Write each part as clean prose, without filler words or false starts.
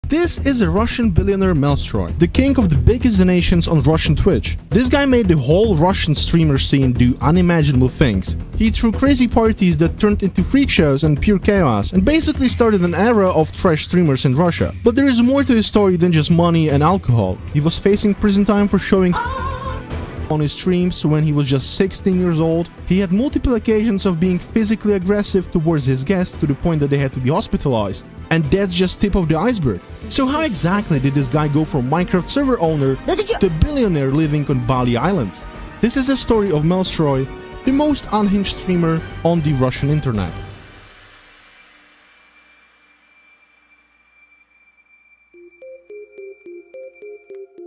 This is a Russian billionaire Mellstroy, the king of the biggest donations on Russian Twitch. This guy made the whole Russian streamer scene do unimaginable things. He threw crazy parties that turned into freak shows and pure chaos, and basically started an era of trash streamers in Russia. But there is more to his story than just money and alcohol. He was facing prison time for showing on his streams when he was just 16 years old. He had multiple occasions of being physically aggressive towards his guests to the point that they had to be hospitalized. And that's just tip of the iceberg. So how exactly did this guy go from Minecraft server owner to billionaire living on Bali Islands? This is a story of Mellstroy, the most unhinged streamer on the Russian internet.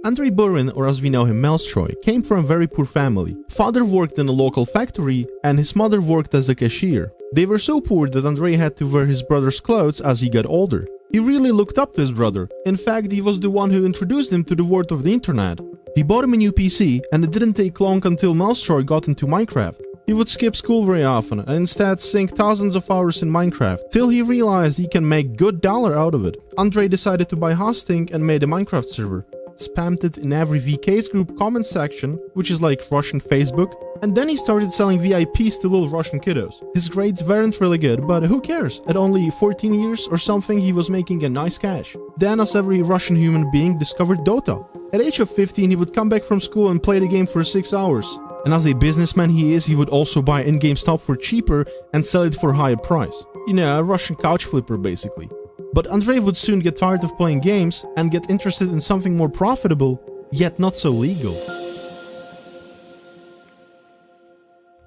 Andrei Burin, or as we know him Mellstroy, came from a very poor family. Father worked in a local factory and his mother worked as a cashier. They were so poor that Andrei had to wear his brother's clothes as he got older. He really looked up to his brother. In fact, he was the one who introduced him to the world of the internet. He bought him a new PC, and it didn't take long until Mellstroy got into Minecraft. He would skip school very often and instead sink thousands of hours in Minecraft, till he realized he can make good dollar out of it. Andrei decided to buy hosting and made a Minecraft server. Spammed it in every VK's group comment section, which is like Russian Facebook, and then he started selling VIPs to little Russian kiddos. His grades weren't really good, but who cares? At only 14 years or something, he was making a nice cash. Then, as every Russian human being, discovered Dota. At age of 15, he would come back from school and play the game for 6 hours. And as a businessman he is, he would also buy in-game stuff for cheaper and sell it for a higher price. You know, a Russian couch flipper basically. But Andrei would soon get tired of playing games and get interested in something more profitable, yet not so legal.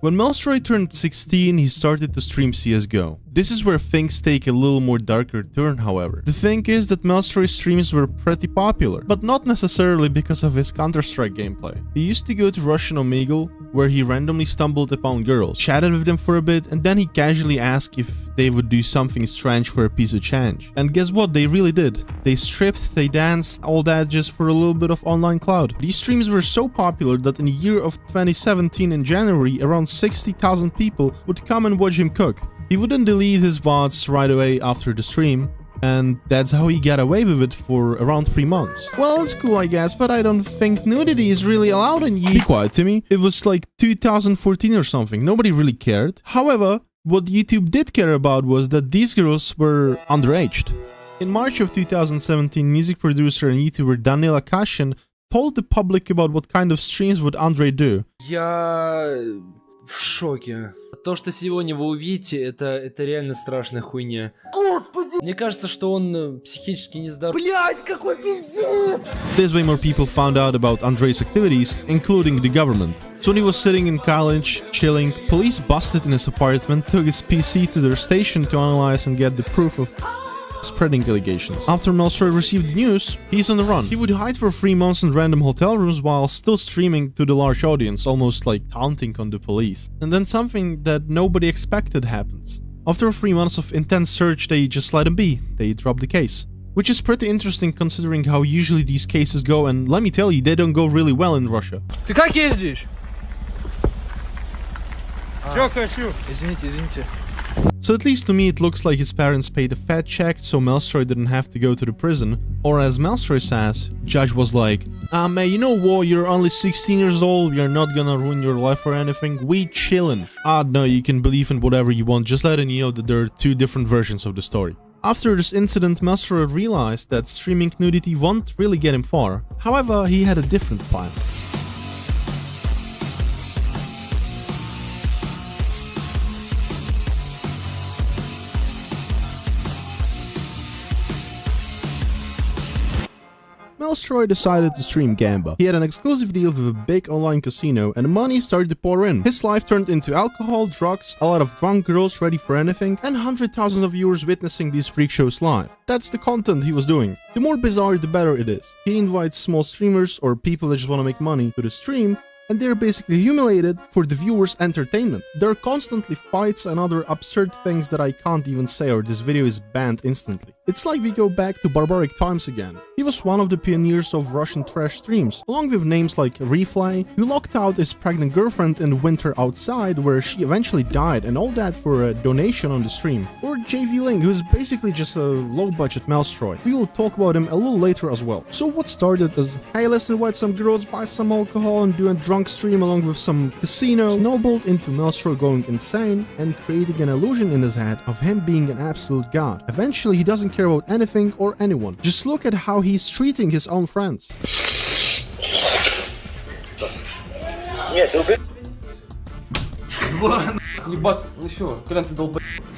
When Mellstroy turned 16, he started to stream CSGO. This is where things take a little more darker turn, however. The thing is that Mellstroy's streams were pretty popular, but not necessarily because of his Counter-Strike gameplay. He used to go to Russian Omegle, where he randomly stumbled upon girls, chatted with them for a bit, and then he casually asked if they would do something strange for a piece of change. And guess what? They really did. They stripped, they danced, all that just for a little bit of online clout. These streams were so popular that in the year of 2017 in January, around 60,000 people would come and watch him cook. He wouldn't delete his VODs right away after the stream, and that's how he got away with it for around 3 months. Well, it's cool I guess, but I don't think nudity is really allowed in YouTube. Be quiet, Timmy. It was like 2014 or something, nobody really cared. However, what YouTube did care about was that these girls were underaged. In March of 2017, music producer and YouTuber Daniel Akashin told the public about what kind of streams would Andrei do. Я в шоке. То, что сегодня вы увидите, это реально страшная хуйня. Господи! Мне кажется, что он психически нездоров. Блять, какой пиздец! This way more people found out about Andrei's activities, including the government. So when he was sitting in college, chilling, police busted in his apartment, took his PC to their station to analyze and get the proof of spreading allegations. After Mellstroy received the news, he's on the run. He would hide for 3 months in random hotel rooms while still streaming to the large audience, almost like taunting on the police. And then something that nobody expected happens. After 3 months of intense search, they just let him be. They dropped the case. Which is pretty interesting considering how usually these cases go, and let me tell you, they don't go really well in Russia. Ты как ездишь? Чё хочу? Извините. So at least to me it looks like his parents paid a fat check so Mellstroy didn't have to go to the prison. Or as Mellstroy says, judge was like, man, you know what, you're only 16 years old, you're not gonna ruin your life or anything, we chillin'. No, you can believe in whatever you want, just letting you know that there are 2 different versions of the story. After this incident, Mellstroy realized that streaming nudity won't really get him far. However, he had a different plan. Mellstroy decided to stream Gamba. He had an exclusive deal with a big online casino and money started to pour in. His life turned into alcohol, drugs, a lot of drunk girls ready for anything, and 100,000 of viewers witnessing these freak shows live. That's the content he was doing. The more bizarre, the better it is. He invites small streamers or people that just want to make money to the stream, and they're basically humiliated for the viewers' entertainment. There are constantly fights and other absurd things that I can't even say, or this video is banned instantly. It's like we go back to barbaric times again. He was one of the pioneers of Russian trash streams, along with names like Refly, who locked out his pregnant girlfriend in winter outside where she eventually died, and all that for a donation on the stream. Or JV Link, who is basically just a low-budget Mellstroy. We will talk about him a little later as well. So what started as, hey, let's invite some girls, buy some alcohol and do a drunk stream along with some casino, snowballed into Mellstroy going insane and creating an illusion in his head of him being an absolute god. Eventually he doesn't care about anything or anyone. Just look at how he's treating his own friends.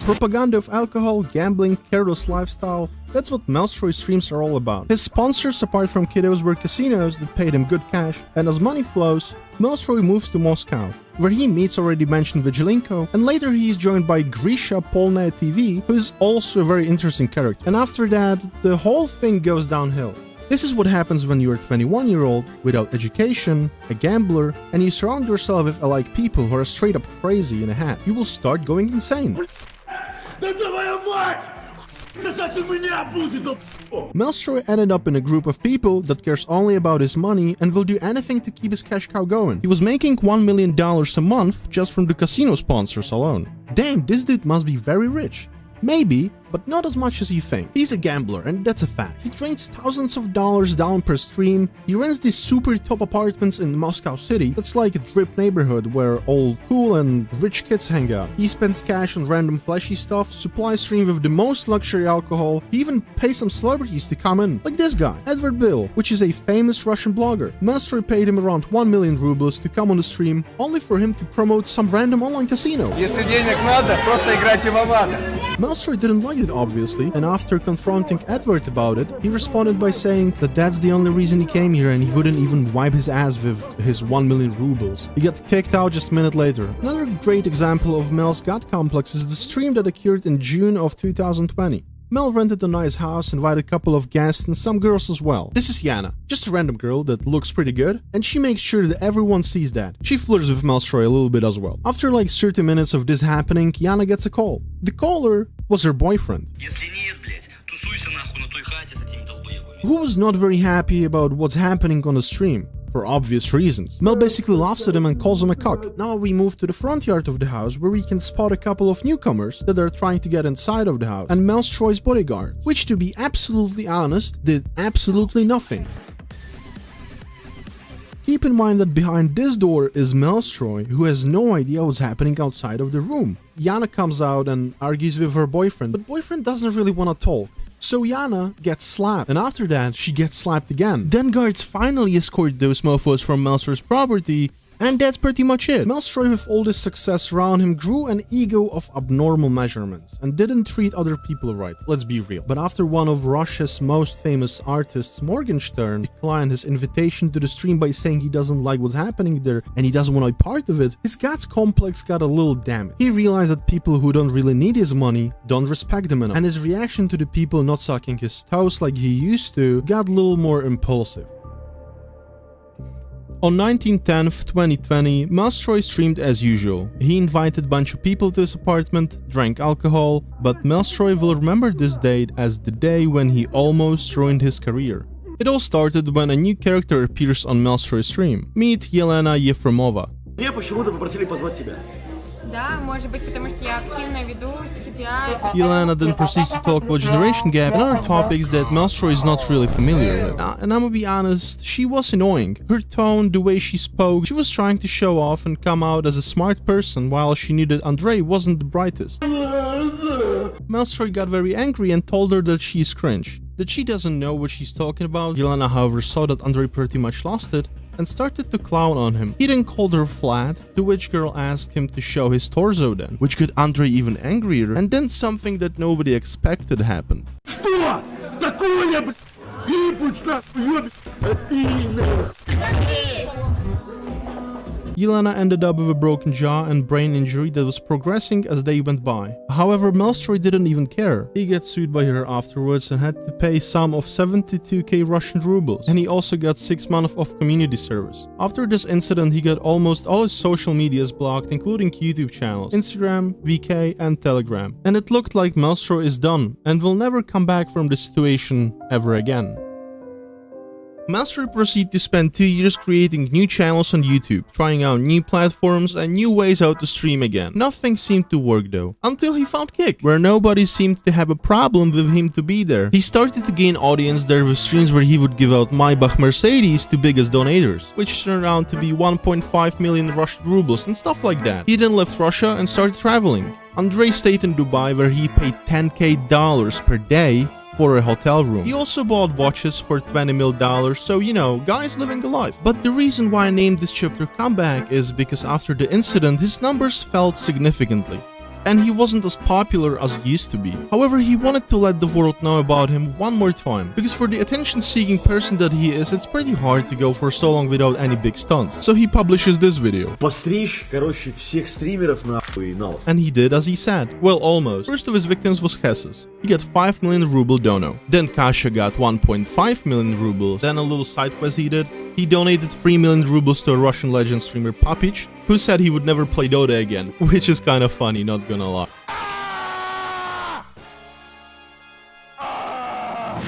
Propaganda of alcohol, gambling, careless lifestyle, that's what Mellstroy streams are all about. His sponsors apart from kiddos were casinos that paid him good cash, and as money flows, Mellstroy moves to Moscow, where he meets already mentioned Vigilenko, and later he is joined by Grisha Polnaya TV, who is also a very interesting character. And after that, the whole thing goes downhill. This is what happens when you're a 21-year-old without education, a gambler, and you surround yourself with alike people who are straight up crazy in a hat. You will start going insane. Mellstroy ended up in a group of people that cares only about his money and will do anything to keep his cash cow going. He was making $1 million a month just from the casino sponsors alone. Damn, this dude must be very rich. Maybe, but not as much as you think. He's a gambler, and that's a fact. He drains thousands of dollars down per stream. He rents these super top apartments in Moscow City. That's like a drip neighborhood where all cool and rich kids hang out. He spends cash on random flashy stuff, supplies stream with the most luxury alcohol. He even pays some celebrities to come in, like this guy, Edward Bill, which is a famous Russian blogger. Mellstroy paid him around 1 million rubles to come on the stream, only for him to promote some random online casino. Mellstroy didn't like it, obviously, and after confronting Edward about it, he responded by saying that that's the only reason he came here and he wouldn't even wipe his ass with his 1 million rubles. He got kicked out just a minute later. Another great example of Mel's god complex is the stream that occurred in June of 2020. Mel rented a nice house, invited a couple of guests and some girls as well. This is Yana, just a random girl that looks pretty good, and she makes sure that everyone sees that. She flirts with Mellstroy a little bit as well. After like 30 minutes of this happening, Yana gets a call. The caller was her boyfriend, who was not very happy about what's happening on the stream. For obvious reasons. Mel basically laughs at him and calls him a cuck. Now we move to the front yard of the house where we can spot a couple of newcomers that are trying to get inside of the house and Mellstroy's bodyguard, which to be absolutely honest, did absolutely nothing. Keep in mind that behind this door is Mellstroy, who has no idea what's happening outside of the room. Yana comes out and argues with her boyfriend, but boyfriend doesn't really want to talk. So Yana gets slapped, and after that, she gets slapped again. Then guards finally escort those mofos from Mellstroy's property, and that's pretty much it. Mellstroy, with all this success around him, grew an ego of abnormal measurements and didn't treat other people right, let's be real. But after one of Russia's most famous artists, Morgenstern, declined his invitation to the stream by saying he doesn't like what's happening there and he doesn't want to be part of it, his god's complex got a little damaged. He realized that people who don't really need his money don't respect him enough, and his reaction to the people not sucking his toes like he used to got a little more impulsive. On 19/10, 2020, Mellstroy streamed as usual. He invited a bunch of people to his apartment, drank alcohol, but Mellstroy will remember this date as the day when he almost ruined his career. It all started when a new character appears on Mellstroy's stream. Meet Yelena Yefremova. Меня почему-то попросили позвать тебя. Да, может быть, потому что я активно веду себя. Yelena then proceeds to talk about generation gap and other topics that Mellstroy is not really familiar with. And I'm gonna be honest, she was annoying. Her tone, the way she spoke, she was trying to show off and come out as a smart person while she knew that Andrei wasn't the brightest. Mellstroy got very angry and told her that she's cringe, that she doesn't know what she's talking about. Yelena, however, saw that Andrei pretty much lost it and started to clown on him. He then called her flat, to which girl asked him to show his torso then, which got Andrei even angrier, and then something that nobody expected happened. Что? Такое, блядь? Клип, нахуй, ёб... А ты, нахуй. Yelena ended up with a broken jaw and brain injury that was progressing as they went by. However, Mellstroy didn't even care. He got sued by her afterwards and had to pay a sum of 72k Russian rubles, and he also got 6 months of community service. After this incident, he got almost all his social medias blocked, including YouTube channels, Instagram, VK, and Telegram. And it looked like Mellstroy is done and will never come back from this situation ever again. Mellstroy proceeded to spend 2 years creating new channels on YouTube, trying out new platforms and new ways how to stream again. Nothing seemed to work though, until he found Kick, where nobody seemed to have a problem with him to be there. He started to gain audience there with streams where he would give out Maybach Mercedes to biggest donators, which turned out to be 1.5 million Russian rubles and stuff like that. He then left Russia and started traveling. Andrei stayed in Dubai where he paid $10k per day for a hotel room. He also bought watches for $20 million, so you know, guys living a life. But the reason why I named this chapter Comeback is because after the incident, his numbers fell significantly, and he wasn't as popular as he used to be. However, he wanted to let the world know about him one more time, because for the attention-seeking person that he is, it's pretty hard to go for so long without any big stunts. So he publishes this video. Постричь, короче, всех стримеров нахуй на лос. And he did as he said. Well, almost. First of his victims was Hesses. He got 5 million ruble dono. Then Kasha got 1.5 million rubles. Then a little side quest he did. He donated 3 million rubles to a Russian legend streamer Papich, who said he would never play Dota again, which is kinda funny, not gonna lie.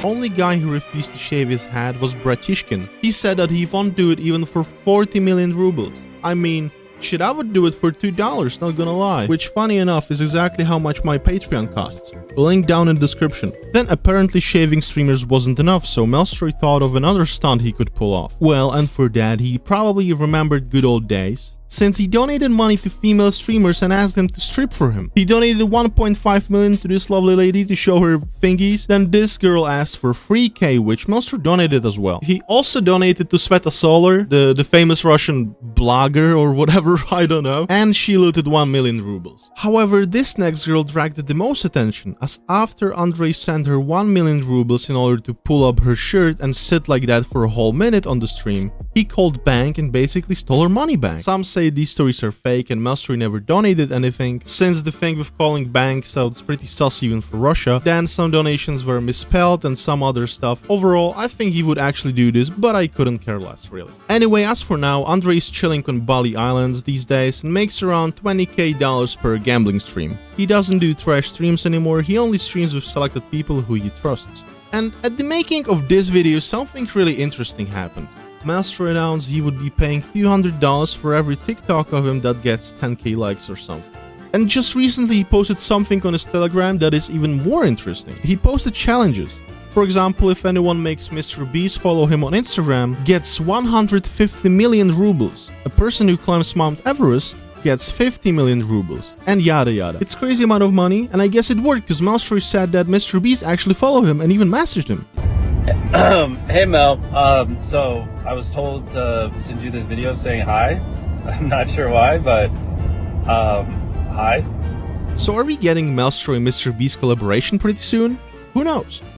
Only guy who refused to shave his head was Bratishkin. He said that he won't do it even for 40 million rubles. I mean, shit, I would do it for $2, not gonna lie. Which, funny enough, is exactly how much my Patreon costs. Link down in the description. Then apparently shaving streamers wasn't enough, so Mellstroy thought of another stunt he could pull off. Well, and for that, he probably remembered good old days, since he donated money to female streamers and asked them to strip for him. He donated 1.5 million to this lovely lady to show her fingies. Then this girl asked for 3k, which Mellstroy donated as well. He also donated to Sveta Solar, the famous Russian blogger or whatever, I don't know, and she looted 1 million rubles. However, this next girl dragged the most attention, as after Andrei sent her 1 million rubles in order to pull up her shirt and sit like that for a whole minute on the stream, he called bank and basically stole her money back. Some say these stories are fake and Mellstroy never donated anything, since the thing with calling bank sounds pretty sus even for Russia. Then some donations were misspelled and some other stuff. Overall, I think he would actually do this, but I couldn't care less really. Anyway, as for now, Andrei is chilling on Bali Islands these days and makes around $20k per gambling stream. He doesn't do trash streams anymore, he only streams with selected people who he trusts. And at the making of this video, something really interesting happened. Mellstroy announced he would be paying $200 for every TikTok of him that gets 10k likes or something. And just recently he posted something on his Telegram that is even more interesting. He posted challenges. For example, if anyone makes Mr. Beast follow him on Instagram, gets 150 million rubles. A person who climbs Mount Everest gets 50 million rubles, and yada yada. It's crazy amount of money, and I guess it worked because Mellstroy said that Mr. Beast actually followed him and even messaged him. Hey Mel, so I was told to send you this video saying hi. I'm not sure why, but hi. So are we getting Mellstroy and Mr. Beast collaboration pretty soon? Who knows?